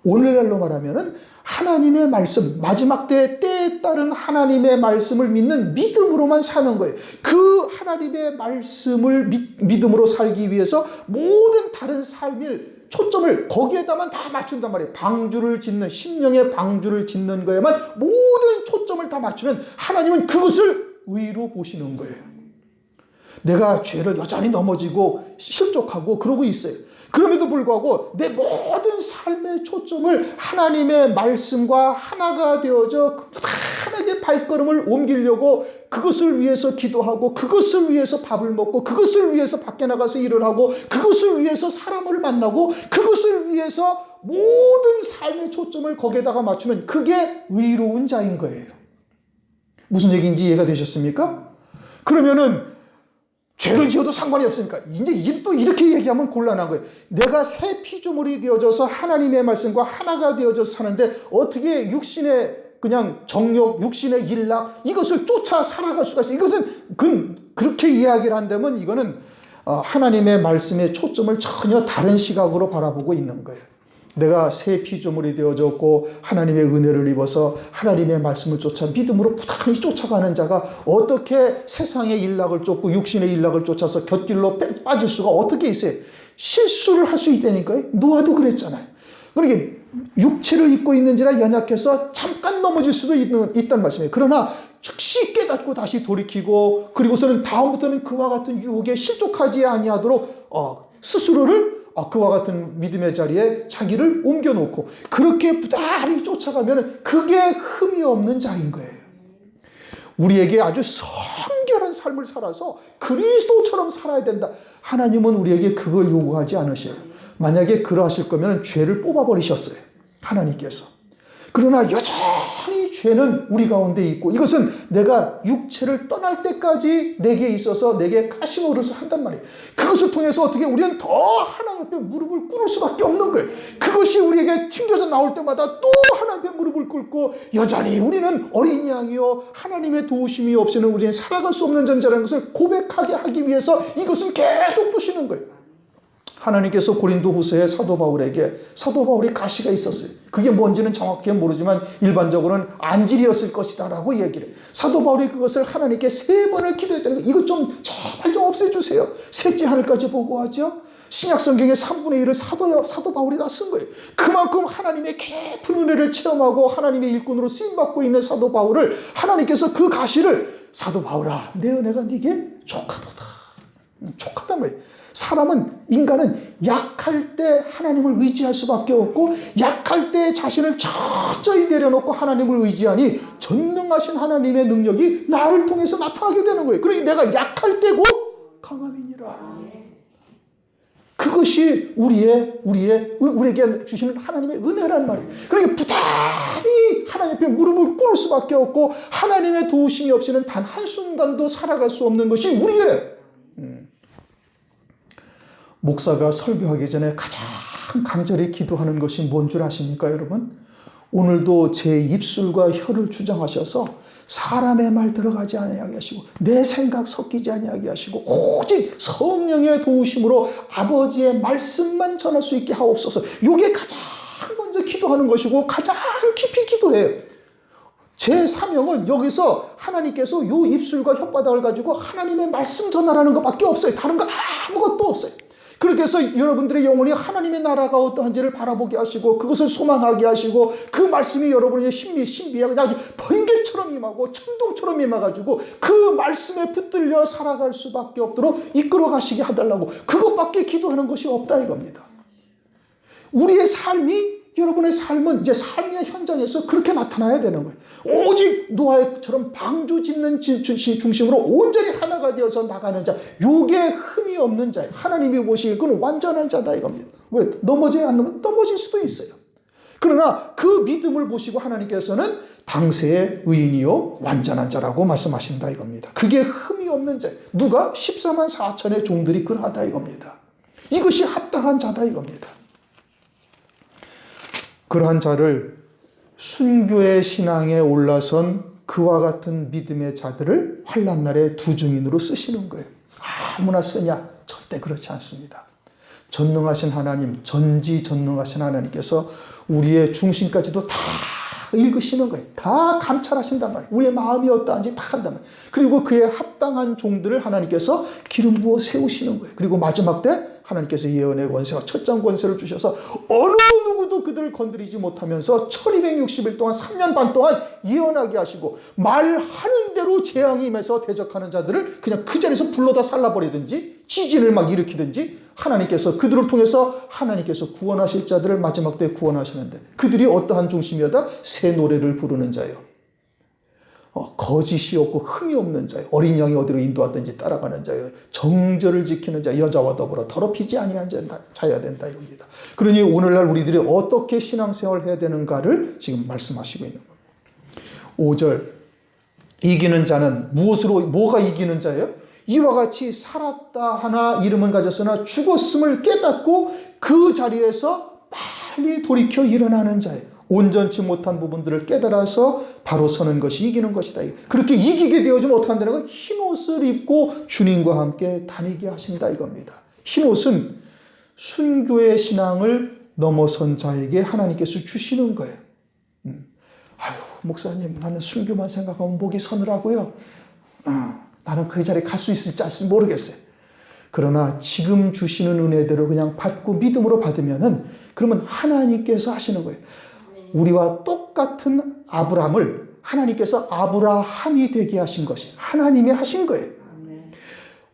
오늘날로 말하면은 하나님의 말씀, 마지막 때에 따른 하나님의 말씀을 믿는 믿음으로만 사는 거예요. 그 하나님의 말씀을 믿음으로 살기 위해서 모든 다른 삶을 초점을 거기에다만 다 맞춘단 말이에요. 방주를 짓는, 심령의 방주를 짓는 거에만 모든 초점을 다 맞추면 하나님은 그것을 의로 보시는 거예요. 내가 죄를 여전히 넘어지고 실족하고 그러고 있어요. 그럼에도 불구하고 내 모든 삶의 초점을 하나님의 말씀과 하나가 되어져 하나님의 발걸음을 옮기려고 그것을 위해서 기도하고 그것을 위해서 밥을 먹고 그것을 위해서 밖에 나가서 일을 하고 그것을 위해서 사람을 만나고 그것을 위해서 모든 삶의 초점을 거기에다가 맞추면 그게 의로운 자인 거예요. 무슨 얘기인지 이해가 되셨습니까? 그러면은 죄를 지어도 상관이 없으니까 이제 또 이렇게 얘기하면 곤란한 거예요. 내가 새 피조물이 되어져서 하나님의 말씀과 하나가 되어져서 사는데 어떻게 육신의 그냥 정욕, 육신의 일락 이것을 쫓아 살아갈 수가 있어요. 이것은 그렇게 이야기를 한다면 이거는 하나님의 말씀의 초점을 전혀 다른 시각으로 바라보고 있는 거예요. 내가 새 피조물이 되어졌고 하나님의 은혜를 입어서 하나님의 말씀을 쫓아 믿음으로 부단히 쫓아가는 자가 어떻게 세상의 일락을 쫓고 육신의 일락을 쫓아서 곁길로 빠질 수가 어떻게 있어요? 실수를 할 수 있다니까요. 노아도 그랬잖아요. 그러니까 육체를 입고 있는지라 연약해서 잠깐 넘어질 수도 있다는 말씀이에요. 그러나 즉시 깨닫고 다시 돌이키고 그리고서는 다음부터는 그와 같은 유혹에 실족하지 아니하도록 스스로를 그와 같은 믿음의 자리에 자기를 옮겨놓고 그렇게 부단히 쫓아가면 그게 흠이 없는 자인 거예요. 우리에게 아주 성결한 삶 삶을 살아서 그리스도처럼 살아야 된다. 하나님은 우리에게 그걸 요구하지 않으셔요. 만약에 그러하실 거면 죄를 뽑아버리셨어요. 하나님께서. 그러나 여전히 죄는 우리 가운데 있고 이것은 내가 육체를 떠날 때까지 내게 있어서 내게 가시 노릇을 한단 말이에요. 그것을 통해서 어떻게 우리는 더 하나님 앞에 무릎을 꿇을 수밖에 없는 거예요. 그것이 우리에게 튕겨져 나올 때마다 또 하나님 앞에 무릎을 꿇고 여전히 우리는 어린 양이요 하나님의 도우심이 없이는 우리는 살아갈 수 없는 존재라는 것을 고백하게 하기 위해서 이것은 계속 두시는 거예요. 하나님께서 고린도후서에 사도 바울이 가시가 있었어요. 그게 뭔지는 정확히 모르지만 일반적으로는 안질이었을 것이다 라고 얘기를 해요. 사도 바울이 그것을 하나님께 3번을 기도했다는 거예요. 이것 좀 제발 좀 없애주세요. 셋째 하늘까지 보고하죠. 신약 성경의 3분의 1을 사도 바울이 다 쓴 거예요. 그만큼 하나님의 깊은 은혜를 체험하고 하나님의 일꾼으로 쓰임받고 있는 사도 바울을 하나님께서 그 가시를 사도 바울아 내 은혜가 네게 족하도다. 족하단 말이에요. 인간은 약할 때 하나님을 의지할 수밖에 없고 약할 때 자신을 철저히 내려놓고 하나님을 의지하니 전능하신 하나님의 능력이 나를 통해서 나타나게 되는 거예요. 그러니까 내가 약할 때고 강함이니라. 그것이 우리에게 주시는 하나님의 은혜란 말이에요. 그러니까 부단히 하나님 앞에 무릎을 꿇을 수밖에 없고 하나님의 도우심이 없이는 단 한순간도 살아갈 수 없는 것이 우리의 목사가 설교하기 전에 가장 간절히 기도하는 것이 뭔 줄 아십니까, 여러분? 오늘도 제 입술과 혀를 주장하셔서 사람의 말 들어가지 아니하게 하시고 내 생각 섞이지 아니하게 하시고 오직 성령의 도우심으로 아버지의 말씀만 전할 수 있게 하옵소서. 이게 가장 먼저 기도하는 것이고 가장 깊이 기도해요. 제 사명은 여기서 하나님께서 요 입술과 혓바닥을 가지고 하나님의 말씀 전하라는 것밖에 없어요. 다른 거 아무것도 없어요. 그렇게 해서 여러분들의 영혼이 하나님의 나라가 어떠한지를 바라보게 하시고 그것을 소망하게 하시고 그 말씀이 여러분의 신비하게 아주 번개처럼 임하고 천둥처럼 임해가지고 그 말씀에 붙들려 살아갈 수밖에 없도록 이끌어 가시게 해달라고 그것밖에 기도하는 것이 없다 이겁니다. 우리의 삶이 여러분의 삶은 이제 삶의 현장에서 그렇게 나타나야 되는 거예요. 오직 노아처럼 방주 짓는 중심으로 온전히 하나가 되어서 나가는 자, 요게 흠이 없는 자예요. 하나님이 보시기에 그건 완전한 자다 이겁니다. 왜? 넘어져야 안 넘어질 수도 있어요. 그러나 그 믿음을 보시고 하나님께서는 당세의 의인이요 완전한 자라고 말씀하신다 이겁니다. 그게 흠이 없는 자예요. 누가? 14만 4천의 종들이 그러하다 이겁니다. 이것이 합당한 자다 이겁니다. 그러한 자를 순교의 신앙에 올라선 그와 같은 믿음의 자들을 환난날의 두 증인으로 쓰시는 거예요. 아무나 쓰냐? 절대 그렇지 않습니다. 전능하신 하나님, 전지전능하신 하나님께서 우리의 중심까지도 다 읽으시는 거예요. 다 감찰하신단 말이에요. 우리의 마음이 어떠한지 다 한단 말이에요. 그리고 그에 합당한 종들을 하나님께서 기름 부어 세우시는 거예요. 그리고 마지막 때 하나님께서 예언의 권세와 첫장 권세를 주셔서 어느 누구도 그들을 건드리지 못하면서 1260일 동안 3년 반 동안 예언하게 하시고 말하는 대로 재앙이 임해서 대적하는 자들을 그냥 그 자리에서 불러다 살라버리든지 지진을 막 일으키든지 하나님께서 그들을 통해서 하나님께서 구원하실 자들을 마지막 때 구원하시는데 그들이 어떠한 중심이었다? 새 노래를 부르는 자예요. 거짓이 없고 흠이 없는 자예요. 어린 양이 어디로 인도하든지 따라가는 자예요. 정절을 지키는 자, 여자와 더불어 더럽히지 아니한 자여야 된다 이겁니다. 그러니 오늘날 우리들이 어떻게 신앙생활을 해야 되는가를 지금 말씀하시고 있는 겁니다. 5절 이기는 자는 뭐가 이기는 자예요? 이와 같이 살았다 하나 이름은 가졌으나 죽었음을 깨닫고 그 자리에서 빨리 돌이켜 일어나는 자예요. 온전치 못한 부분들을 깨달아서 바로 서는 것이 이기는 것이다. 그렇게 이기게 되어지면 어떻게 한다는 거예요? 흰옷을 입고 주님과 함께 다니게 하신다 이겁니다. 흰옷은 순교의 신앙을 넘어선 자에게 하나님께서 주시는 거예요. 아유 목사님 나는 순교만 생각하면 목이 서늘하고요. 나는 그 자리에 갈 수 있을지 모르겠어요. 그러나 지금 주시는 은혜대로 그냥 받고 믿음으로 받으면은 그러면 하나님께서 하시는 거예요. 우리와 똑같은 아브람을 하나님께서 아브라함이 되게 하신 것이 하나님이 하신 거예요.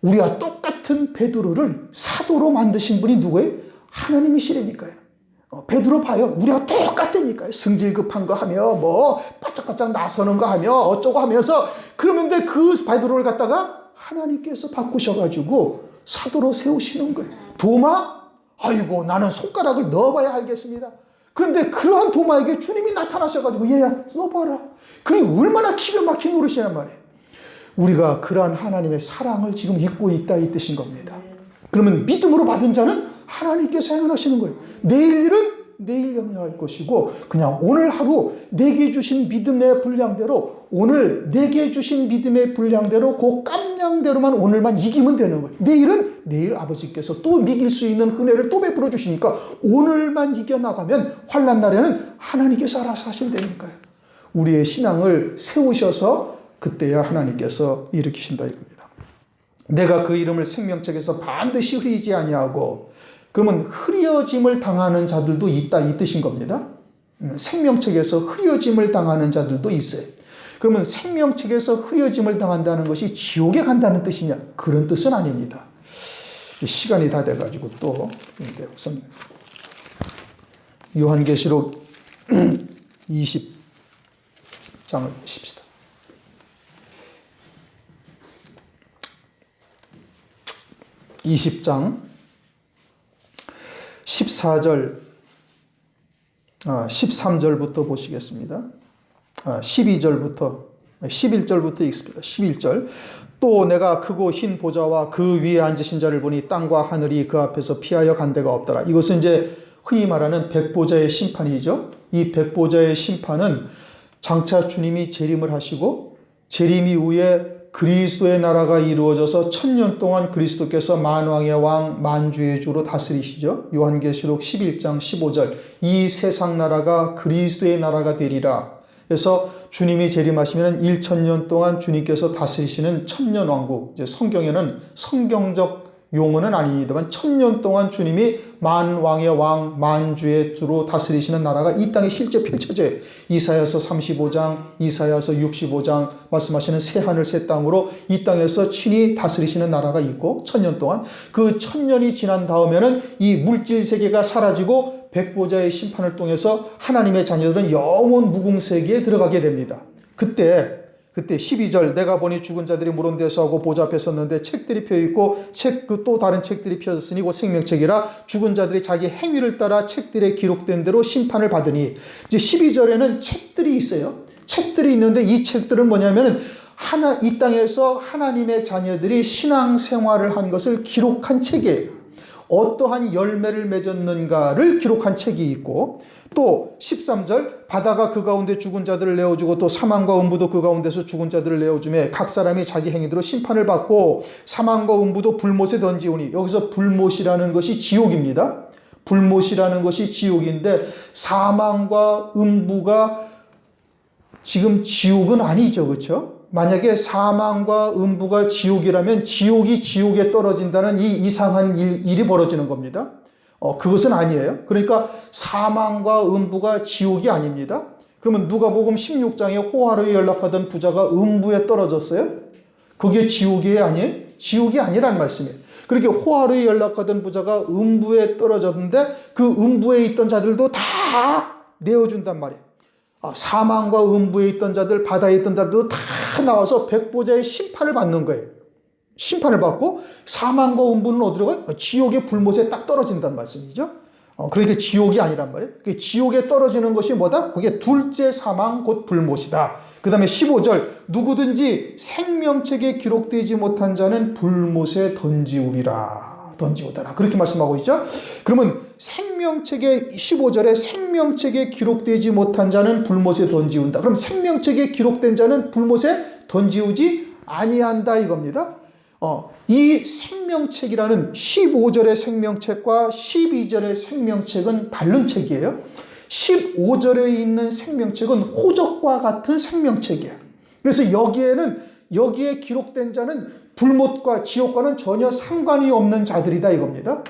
우리와 똑같은 베드로를 사도로 만드신 분이 누구예요? 하나님이시라니까요. 베드로 봐요. 우리가 똑같다니까요. 승질 급한 거 하며 바짝바짝 나서는 거 하며 어쩌고 하면서 그러는데 그 베드로를 갖다가 하나님께서 바꾸셔가지고 사도로 세우시는 거예요. 도마? 아이고 나는 손가락을 넣어봐야 알겠습니다. 그런데 그러한 도마에게 주님이 나타나셔가지고 얘야 써봐라. 그게 얼마나 기가 막힌 노릇이란 말이에요. 우리가 그러한 하나님의 사랑을 지금 잊고 있다 이 뜻인 겁니다. 그러면 믿음으로 받은 자는 하나님께서 행하시는 거예요. 내일 일은 내일 염려할 것이고 그냥 오늘 하루 내게 주신 믿음의 분량대로 오늘 내게 주신 믿음의 분량대로 그 깜냥대로만 오늘만 이기면 되는 거예요. 내일은 내일 아버지께서 또 이길 수 있는 은혜를 또 베풀어 주시니까 오늘만 이겨나가면 환난 날에는 하나님께서 알아서 하신다니까요. 우리의 신앙을 세우셔서 그때야 하나님께서 일으키신다 이겁니다. 내가 그 이름을 생명책에서 반드시 흐리지 아니하고 그러면 흐려짐을 당하는 자들도 있다 이 뜻인 겁니다. 생명책에서 흐려짐을 당하는 자들도 있어요. 그러면 생명책에서 흐려짐을 당한다는 것이 지옥에 간다는 뜻이냐? 그런 뜻은 아닙니다. 시간이 다 돼가지고 또 우선 요한계시록 20장을 보십시다. 20장 14절, 13절부터 보시겠습니다. 12절부터, 11절부터 읽습니다. 11절. 또 내가 크고 흰 보좌와 그 위에 앉으신 자를 보니 땅과 하늘이 그 앞에서 피하여 간 데가 없더라. 이것은 이제 흔히 말하는 백보자의 심판이죠. 이 백보자의 심판은 장차 주님이 재림을 하시고 재림 이후에 그리스도의 나라가 이루어져서 1000년 동안 그리스도께서 만왕의 왕 만주의 주로 다스리시죠. 요한계시록 11장 15절 이 세상 나라가 그리스도의 나라가 되리라. 그래서 주님이 재림하시면 1000년 동안 주님께서 다스리시는 천년왕국. 이제 성경에는 성경적 용어는 아닙니다만 1000년 동안 주님이 만왕의 왕 만주의 주로 다스리시는 나라가 이 땅에 실제 펼쳐져요. 이사야서 35장 이사야서 65장 말씀하시는 새하늘 새 땅으로 이 땅에서 친히 다스리시는 나라가 있고 1000년 동안 그 1000년이 지난 다음에는 이 물질 세계가 사라지고 백보자의 심판을 통해서 하나님의 자녀들은 영원 무궁세계에 들어가게 됩니다. 그때 12절 내가 보니 죽은 자들이 무른 데서 하고 보좌 앞에 섰는데 책들이 펴있고 또 다른 책들이 펴졌으니 곧 생명책이라 죽은 자들이 자기 행위를 따라 책들에 기록된 대로 심판을 받으니 이제 12절에는 책들이 있어요. 책들이 있는데 이 책들은 뭐냐면은 이 땅에서 하나님의 자녀들이 신앙생활을 한 것을 기록한 책이에요. 어떠한 열매를 맺었는가를 기록한 책이 있고 또 13절 바다가 그 가운데 죽은 자들을 내어주고 또 사망과 음부도 그 가운데서 죽은 자들을 내어주매 각 사람이 자기 행위대로 심판을 받고 사망과 음부도 불못에 던지오니 여기서 불못이라는 것이 지옥입니다. 불못이라는 것이 지옥인데 사망과 음부가 지금 지옥은 아니죠. 그렇죠? 만약에 사망과 음부가 지옥이라면 지옥이 지옥에 떨어진다는 이 이상한 일이 벌어지는 겁니다. 그것은 아니에요. 그러니까 사망과 음부가 지옥이 아닙니다. 그러면 누가복음 16장에 호화로에 연락하던 부자가 음부에 떨어졌어요? 그게 지옥이 아니에요? 지옥이 아니란 말씀이에요. 그렇게 호화로에 연락하던 부자가 음부에 떨어졌는데 그 음부에 있던 자들도 다 내어준단 말이에요. 사망과 음부에 있던 자들, 바다에 있던 자들도 다 나와서 백보자의 심판을 받는 거예요. 심판을 받고 사망과 음부는 어디로 가요? 지옥의 불못에 딱 떨어진다는 말씀이죠. 그러니까 지옥이 아니란 말이에요. 지옥에 떨어지는 것이 뭐다? 그게 둘째 사망 곧 불못이다. 그 다음에 15절 누구든지 생명책에 기록되지 못한 자는 불못에 던지우리라. 그렇게 말씀하고 있죠. 그러면 생명책에 15절에 생명책에 기록되지 못한 자는 불못에 던지운다. 그럼 생명책에 기록된 자는 불못에 던지우지 아니한다 이겁니다. 이 생명책이라는 15절의 생명책과 12절의 생명책은 다른 책이에요. 15절에 있는 생명책은 호적과 같은 생명책이에요. 그래서 여기에 기록된 자는 불못과 지옥과는 전혀 상관이 없는 자들이다 이겁니다.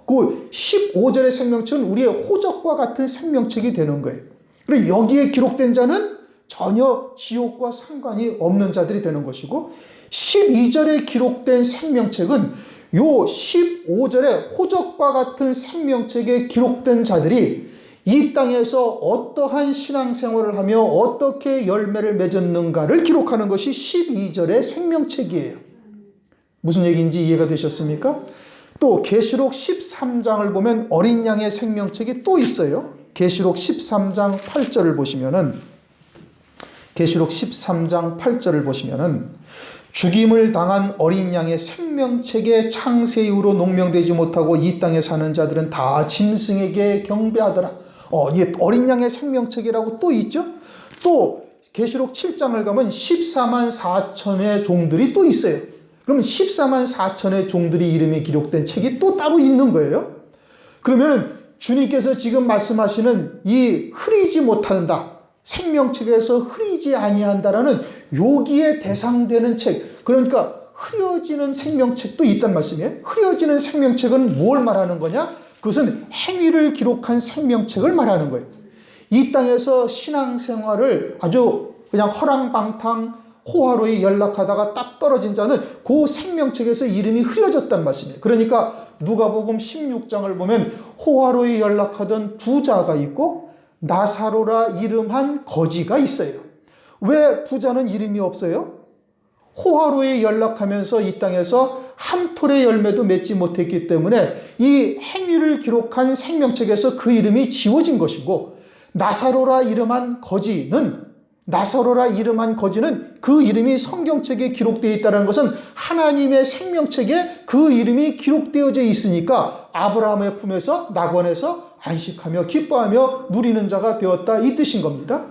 그 15절의 생명책은 우리의 호적과 같은 생명책이 되는 거예요. 그리고 여기에 기록된 자는 전혀 지옥과 상관이 없는 자들이 되는 것이고 12절에 기록된 생명책은 요 15절의 호적과 같은 생명책에 기록된 자들이 이 땅에서 어떠한 신앙생활을 하며 어떻게 열매를 맺었는가를 기록하는 것이 12절의 생명책이에요. 무슨 얘기인지 이해가 되셨습니까? 또 계시록 13장을 보면 어린 양의 생명책이 또 있어요. 계시록 13장 8절을 보시면은 계시록 13장 8절을 보시면은 죽임을 당한 어린 양의 생명책에 창세 이후로 농명되지 못하고 이 땅에 사는 자들은 다 짐승에게 경배하더라. 이 어린 양의 생명책이라고 또 있죠. 또 계시록 7장을 가면 14만 4천의 종들이 또 있어요. 그러면 14만 4천의 종들이 이름이 기록된 책이 또 따로 있는 거예요. 그러면 주님께서 지금 말씀하시는 이 흐리지 못한다, 생명책에서 흐리지 아니한다라는 여기에 대상되는 책, 그러니까 흐려지는 생명책도 있단 말씀이에요. 흐려지는 생명책은 뭘 말하는 거냐? 그것은 행위를 기록한 생명책을 말하는 거예요. 이 땅에서 신앙생활을 아주 그냥 허랑방탕 호화로이 연락하다가 딱 떨어진 자는 그 생명책에서 이름이 흐려졌단 말씀이에요. 그러니까 누가복음 16장을 보면 호화로이 연락하던 부자가 있고 나사로라 이름한 거지가 있어요. 왜 부자는 이름이 없어요? 호화로이 연락하면서 이 땅에서 한 톨의 열매도 맺지 못했기 때문에 이 행위를 기록한 생명책에서 그 이름이 지워진 것이고, 나사로라 이름한 거지는 그 이름이 성경책에 기록되어 있다는 것은 하나님의 생명책에 그 이름이 기록되어져 있으니까 아브라함의 품에서 낙원에서 안식하며 기뻐하며 누리는 자가 되었다, 이 뜻인 겁니다.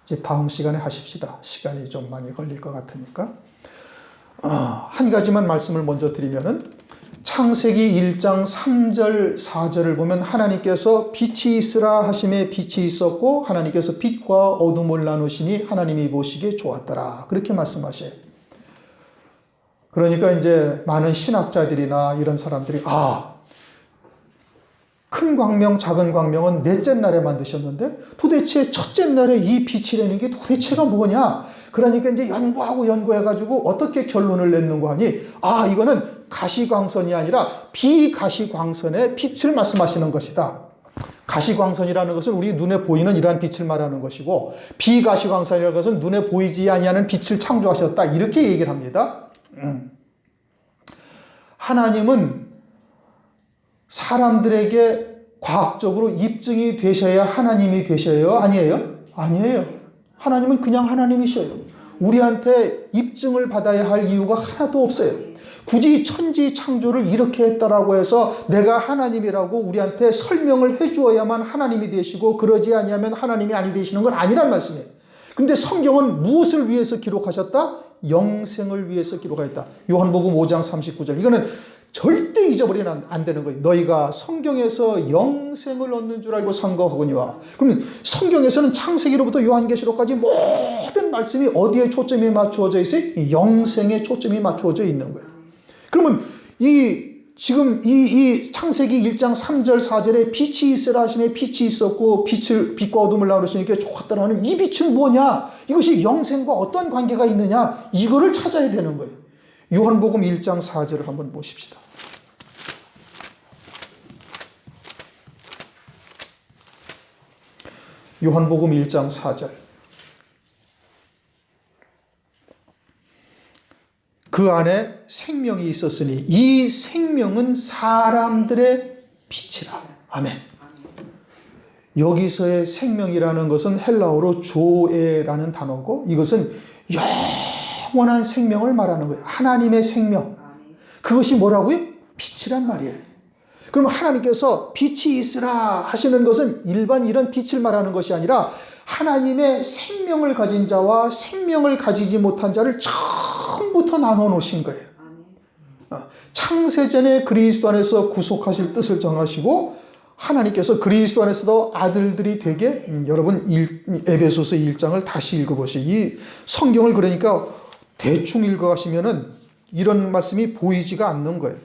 이제 다음 시간에 하십시다. 시간이 좀 많이 걸릴 것 같으니까. 한 가지만 말씀을 먼저 드리면은 창세기 1장 3절 4절을 보면 하나님께서 빛이 있으라 하심에 빛이 있었고 하나님께서 빛과 어둠을 나누시니 하나님이 보시기에 좋았더라, 그렇게 말씀하셔요. 그러니까 이제 많은 신학자들이나 이런 사람들이 큰 광명 작은 광명은 넷째 날에 만드셨는데 도대체 첫째 날에 이 빛이라는 게 도대체가 뭐냐? 그러니까 이제 연구해가지고 어떻게 결론을 냈는가 하니 이거는 가시광선이 아니라 비가시광선의 빛을 말씀하시는 것이다. 가시광선이라는 것은 우리 눈에 보이는 이러한 빛을 말하는 것이고, 비가시광선이라는 것은 눈에 보이지 아니하는 빛을 창조하셨다, 이렇게 얘기를 합니다. 하나님은 사람들에게 과학적으로 입증이 되셔야 하나님이 되셔요? 아니에요? 아니에요. 하나님은 그냥 하나님이셔요. 우리한테 입증을 받아야 할 이유가 하나도 없어요. 굳이 천지 창조를 이렇게 했다라고 해서 내가 하나님이라고 우리한테 설명을 해주어야만 하나님이 되시고, 그러지 아니하면 하나님이 아니 되시는 건 아니란 말씀이에요. 그런데 성경은 무엇을 위해서 기록하셨다? 영생을 위해서 기록하였다. 요한복음 5장 39절. 이거는 절대 잊어버리면 안 되는 거예요. 너희가 성경에서 영생을 얻는 줄 알고 상거하거니와. 그러면 성경에서는 창세기로부터 요한계시록까지 모든 말씀이 어디에 초점이 맞추어져 있어요? 이 영생에 초점이 맞추어져 있는 거예요. 그러면 지금 이 창세기 1장 3절 4절에 빛이 있으라 하시며 빛이 있었고 빛과 어둠을 나누시니까 좋았더라는 이 빛은 뭐냐? 이것이 영생과 어떤 관계가 있느냐? 이거를 찾아야 되는 거예요. 요한복음 1장 4절을 한번 보십시다. 요한복음 1장 4절. 그 안에 생명이 있었으니 이 생명은 사람들의 빛이라. 아멘. 여기서의 생명이라는 것은 헬라어로 조에라는 단어고, 이것은 영원한 생명을 말하는 거예요. 하나님의 생명. 그것이 뭐라고요? 빛이란 말이에요. 그럼 하나님께서 빛이 있으라 하시는 것은 일반 이런 빛을 말하는 것이 아니라 하나님의 생명을 가진 자와 생명을 가지지 못한 자를 처음부터 나눠 놓으신 거예요. 창세전에 그리스도 안에서 구속하실 뜻을 정하시고, 하나님께서 그리스도 안에서도 아들들이 되게, 여러분 에베소서 1장을 다시 읽어보세요. 이 성경을 그러니까 대충 읽어가시면은 이런 말씀이 보이지가 않는 거예요.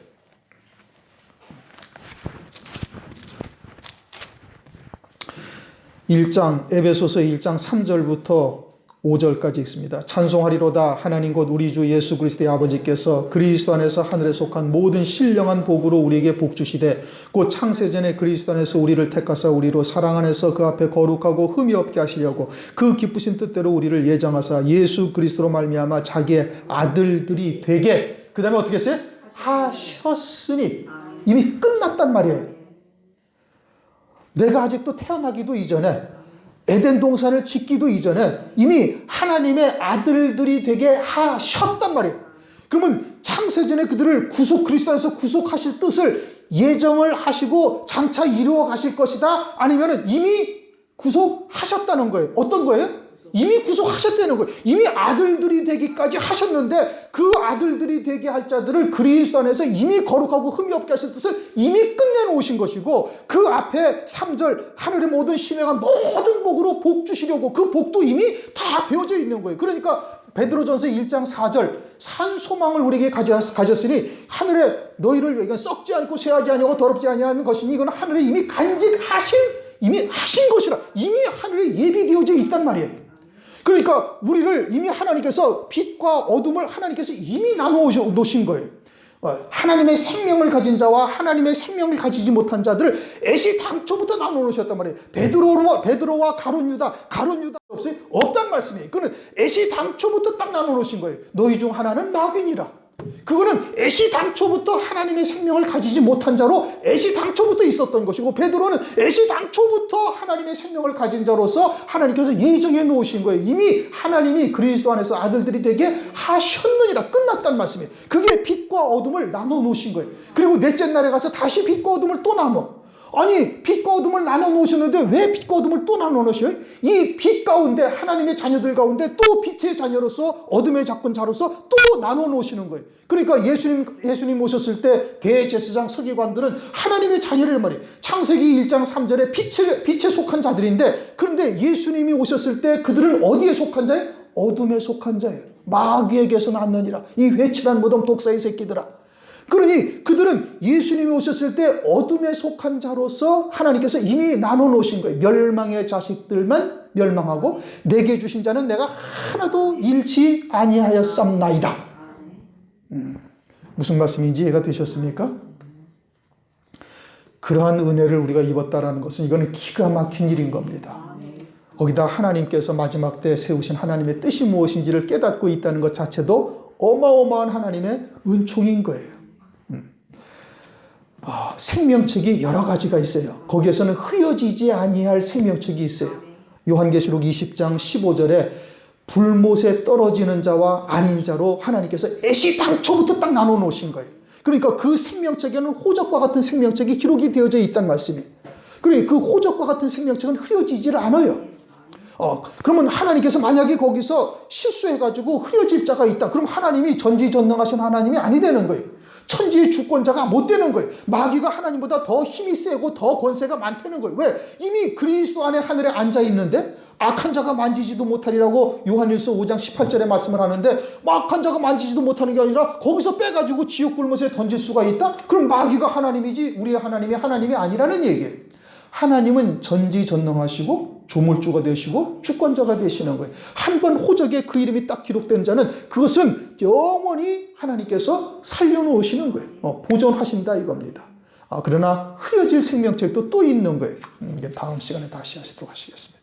에베소서 1장 3절부터 5절까지 있습니다. 찬송하리로다. 하나님 곧 우리 주 예수 그리스도의 아버지께서 그리스도 안에서 하늘에 속한 모든 신령한 복으로 우리에게 복 주시되 곧 창세전에 그리스도 안에서 우리를 택하사 우리로 사랑 안에서 그 앞에 거룩하고 흠이 없게 하시려고 그 기쁘신 뜻대로 우리를 예정하사 예수 그리스도로 말미암아 자기의 아들들이 되게 그 다음에 어떻게 했어요? 하셨으니 이미 끝났단 말이에요. 내가 아직도 태어나기도 이전에 에덴 동산을 짓기도 이전에 이미 하나님의 아들들이 되게 하셨단 말이에요. 그러면 창세전에 그들을 그리스도 안에서 구속하실 뜻을 예정을 하시고 장차 이루어 가실 것이다? 아니면 이미 구속하셨다는 거예요. 어떤 거예요? 이미 구속하셨다는 거예요. 이미 아들들이 되기까지 하셨는데 그 아들들이 되게 할 자들을 그리스도 안에서 이미 거룩하고 흠이 없게 하실 뜻을 이미 끝내놓으신 것이고 그 앞에 3절 하늘의 모든 신령한 모든 복으로 복 주시려고 그 복도 이미 다 되어져 있는 거예요. 그러니까 베드로전서 1장 4절 산 소망을 우리에게 가졌으니 하늘에 너희를 이건 썩지 않고 쇠하지 아니하고 더럽지 아니하는 것이니 이건 하늘에 이미 간직하신 이미 하신 것이라 이미 하늘에 예비되어져 있단 말이에요. 그러니까 우리를 이미 하나님께서 빛과 어둠을 하나님께서 이미 나누어 놓으신 거예요. 하나님의 생명을 가진 자와 하나님의 생명을 가지지 못한 자들을 애시당초부터 나누어 놓으셨단 말이에요. 베드로와 가룟 유다 없어요? 없단 말씀이에요. 그는 애시당초부터 딱 나누어 놓으신 거예요. 너희 중 하나는 마귀니라. 그거는 애시당초부터 하나님의 생명을 가지지 못한 자로 애시당초부터 있었던 것이고 베드로는 애시당초부터 하나님의 생명을 가진 자로서 하나님께서 예정해 놓으신 거예요. 이미 하나님이 그리스도 안에서 아들들이 되게 하셨느니라. 끝났단 말씀이에요. 그게 빛과 어둠을 나눠 놓으신 거예요. 그리고 넷째 날에 가서 다시 빛과 어둠을 또 나눠. 아니 빛과 어둠을 나눠 놓으셨는데 왜 빛과 어둠을 또 나눠 놓으셔요? 이 빛 가운데 하나님의 자녀들 가운데 또 빛의 자녀로서 어둠의 작은 자로서 또 나눠 놓으시는 거예요. 그러니까 예수님 오셨을 때 대제사장 서기관들은 하나님의 자녀를 말이에요. 창세기 1장 3절에 빛에 속한 자들인데 그런데 예수님이 오셨을 때 그들은 어디에 속한 자예요? 어둠에 속한 자예요. 마귀에게서 났느니라. 이 회칠한 무덤 독사의 새끼들아. 그러니 그들은 예수님이 오셨을 때 어둠에 속한 자로서 하나님께서 이미 나눠 놓으신 거예요. 멸망의 자식들만 멸망하고 내게 주신 자는 내가 하나도 잃지 아니하였삼나이다. 무슨 말씀인지 이해가 되셨습니까? 그러한 은혜를 우리가 입었다라는 것은 이거는 기가 막힌 일인 겁니다. 거기다 하나님께서 마지막 때 세우신 하나님의 뜻이 무엇인지를 깨닫고 있다는 것 자체도 어마어마한 하나님의 은총인 거예요. 생명책이 여러 가지가 있어요. 거기에서는 흐려지지 아니할 생명책이 있어요. 요한계시록 20장 15절에 불못에 떨어지는 자와 아닌 자로 하나님께서 애시당초부터 딱 나눠 놓으신 거예요. 그러니까 그 생명책에는 호적과 같은 생명책이 기록이 되어져 있다는 말씀이에요. 그러니까 그 호적과 같은 생명책은 흐려지질 않아요. 그러면 하나님께서 만약에 거기서 실수해가지고 흐려질 자가 있다. 그럼 하나님이 전지전능하신 하나님이 아니 되는 거예요. 천지의 주권자가 못 되는 거예요. 마귀가 하나님보다 더 힘이 세고 더 권세가 많다는 거예요. 왜? 이미 그리스도 안에 하늘에 앉아 있는데 악한 자가 만지지도 못하리라고 요한일서 5장 18절에 말씀을 하는데 악한 자가 만지지도 못하는 게 아니라 거기서 빼가지고 지옥 불못에 던질 수가 있다? 그럼 마귀가 하나님이지 우리의 하나님이 아니라는 얘기예요. 하나님은 전지전능하시고 조물주가 되시고 주권자가 되시는 거예요. 한 번 호적에 그 이름이 딱 기록된 자는 그것은 영원히 하나님께서 살려놓으시는 거예요. 보존하신다 이겁니다. 그러나 흐려질 생명책도 또 있는 거예요. 다음 시간에 다시 하시도록 하시겠습니다.